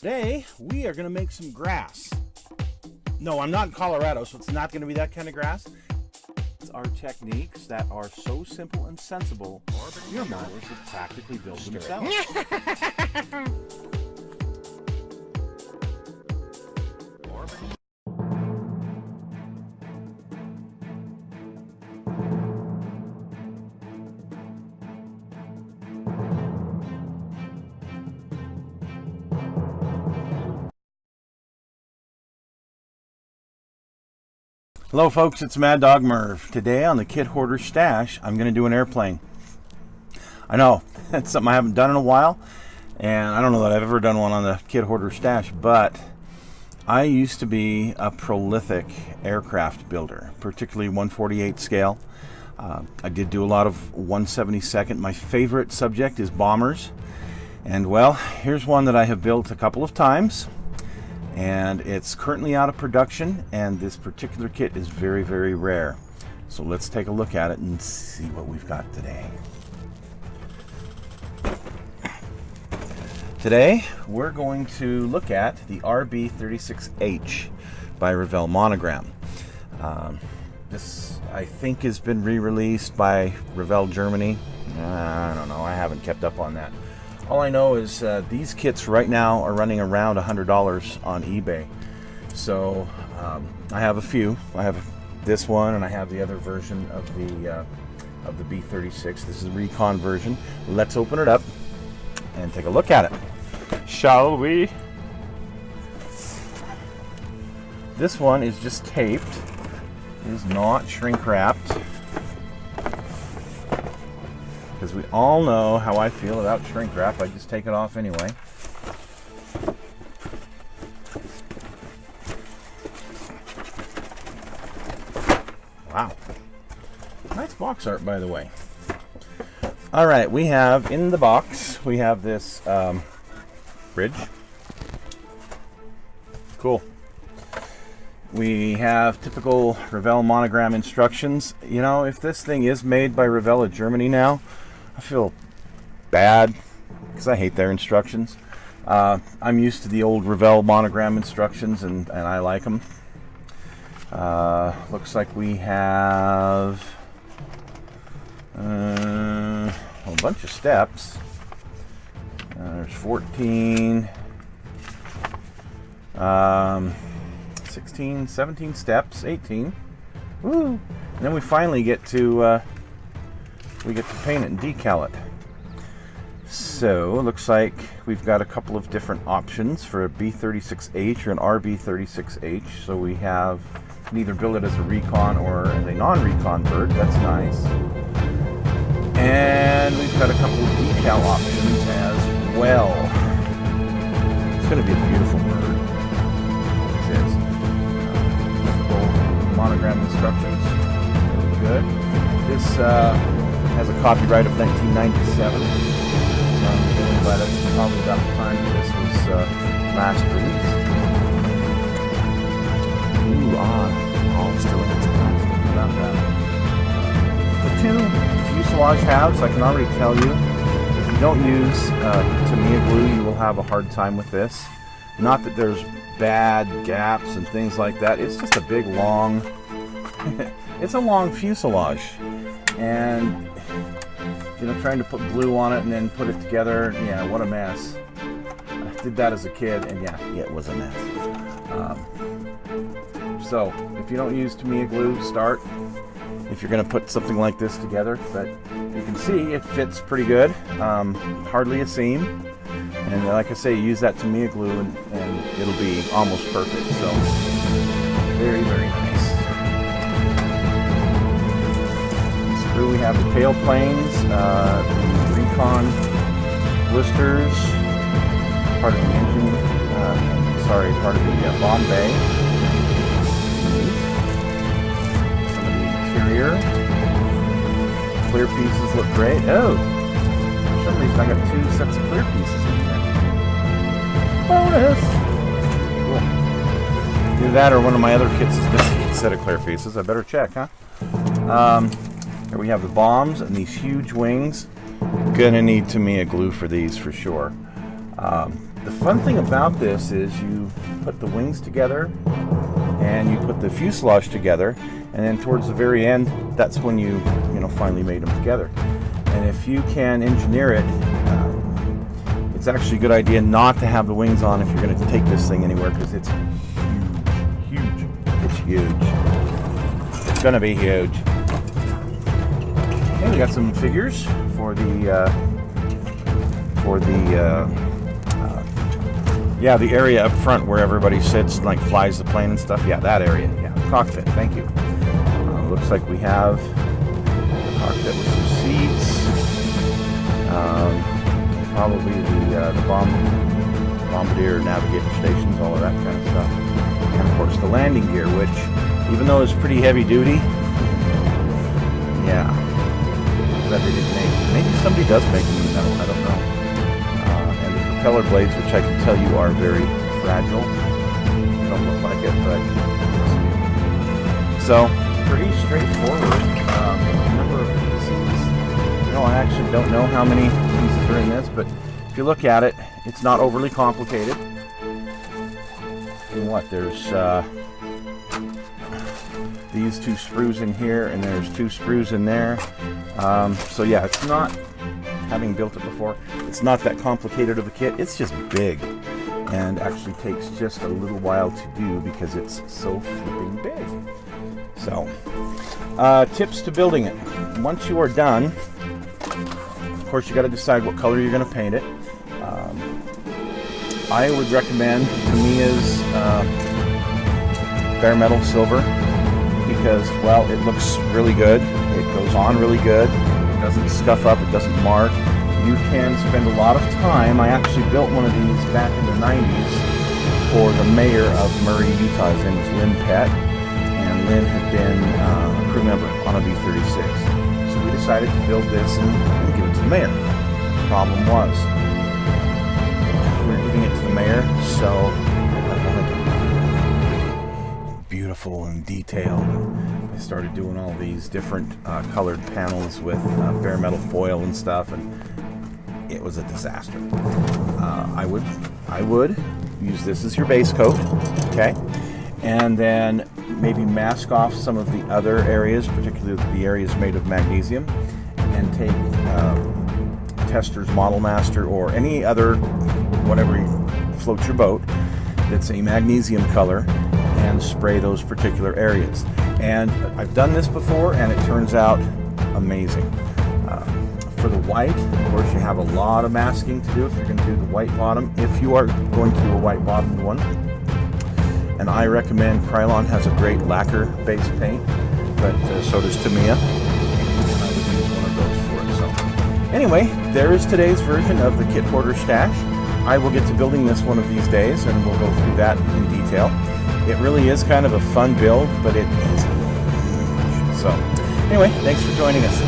Today, we are going to make some grass. No, I'm not in Colorado, so it's not going to be that kind of grass. It's our techniques that are so simple and sensible, your mowers will practically build themselves. Hello folks, it's Mad Dog Merv. Today on the Kit Hoarder Stash, I'm going to do an airplane. I know, that's something I haven't done in a while, and I don't know that I've ever done one on the Kit Hoarder Stash, but I used to be a prolific aircraft builder, particularly 148 scale. I did do a lot of 172nd. My favorite subject is bombers, and well, here's one that I have built a couple of times. And it's currently out of production, and this particular kit is very, very rare. So let's take a look at it and see what we've got today. Today, we're going to look at the RB-36H by Revell Monogram. This, I think, has been re-released by Revell Germany. I don't know, I haven't kept up on that. All I know is these kits right now are running around $100 on eBay. So I have a few. I have this one, and I have the other version of the B36. This is the Recon version. Let's open it up and take a look at it, shall we? This one is just taped. It is not shrink wrapped, because we all know how I feel about shrink wrap. I just take it off anyway. Wow. Nice box art, by the way. All right, we have in the box, we have this bridge. Cool. We have typical Revell Monogram instructions. You know, if this thing is made by Revell of Germany now, I feel bad because I hate their instructions. I'm used to the old Revell Monogram instructions, and I like them. Looks like we have a bunch of steps. There's 14, 16, 17 steps, 18. Woo! And then we finally get to paint it and decal it. So it looks like we've got a couple of different options for a B36H or an RB36H. So we have, you can either build it as a recon or as a non-recon bird. That's nice. And we've got a couple of decal options as well. It's going to be a beautiful bird. It is. Monogram instructions. Very good. This has a copyright of 1997. But it's probably about the time this was last released. Ooh, all still in its plastic. About that. The two fuselage halves, I can already tell you, if you don't use Tamiya glue, you will have a hard time with this. Not that there's bad gaps and things like that. It's just a big, long, it's a long fuselage. And you know, trying to put glue on it and then put it together, yeah, what a mess. I did that as a kid, and yeah, it was a mess. So, if you don't use Tamiya glue, start. If you're going to put something like this together, but you can see it fits pretty good. Hardly a seam. And like I say, use that Tamiya glue and it'll be almost perfect. So, very, very nice. We have the tail planes, the Recon blisters, part of the engine, part of the bomb bay. Some of the interior. Clear pieces look great. Oh, for some reason I got two sets of clear pieces in here. Bonus! Cool. Either that or one of my other kits is missing a set of clear pieces. I better check, huh? Here we have the bombs and these huge wings. Gonna need Tamiya glue for these for sure. The fun thing about this is you put the wings together and you put the fuselage together, and then towards the very end, that's when you finally made them together. And if you can engineer it, it's actually a good idea not to have the wings on if you're going to take this thing anywhere, because it's huge. It's huge. It's going to be huge. Okay, we got some figures for the area up front where everybody sits and like flies the plane and stuff. Yeah, that area. Yeah, cockpit. Thank you. Looks like we have the cockpit with some seats. Probably the bombardier navigator stations, all of that kind of stuff. And of course the landing gear, which, even though it's pretty heavy duty, yeah, that they didn't make. Maybe somebody does make them in metal. I don't know. And the propeller blades, which I can tell you are very fragile. They don't look like it, but so pretty straightforward. Number of pieces. I actually don't know how many pieces are in this, but if you look at it, it's not overly complicated. And what, there's these two sprues in here, and there's two sprues in there. So yeah, it's not, having built it before, it's not that complicated of a kit. It's just big, and actually takes just a little while to do because it's so flipping big. So, tips to building it. Once you are done, of course, you got to decide what color you're going to paint it. I would recommend Tamiya's bare metal silver, because, well, it looks really good. It goes on really good. It doesn't scuff up. It doesn't mark. You can spend a lot of time. I actually built one of these back in the 90s for the mayor of Murray, Utah. His name was Lynn Pett, and Lynn had been a crew member on a B-36. So we decided to build this and give it to the mayor. The problem was, we were giving it to the mayor, so I wanted it beautiful and detailed. I started doing all these different colored panels with bare metal foil and stuff, and it was a disaster. I would use this as your base coat, okay? And then maybe mask off some of the other areas, particularly the areas made of magnesium, and take Tester's Model Master or any other, whatever floats your boat, that's a magnesium color, and spray those particular areas. And I've done this before, and it turns out amazing. For the white, of course, you have a lot of masking to do if you're going to do the white bottom, if you are going to do a white bottomed one. And I recommend Krylon has a great lacquer base paint, but so does Tamiya. I would use one of those for it. So anyway, there is today's version of the Kit Hoarder Stash. I will get to building this one of these days, and we'll go through that in detail. It really is kind of a fun build, but it is huge. So anyway, thanks for joining us.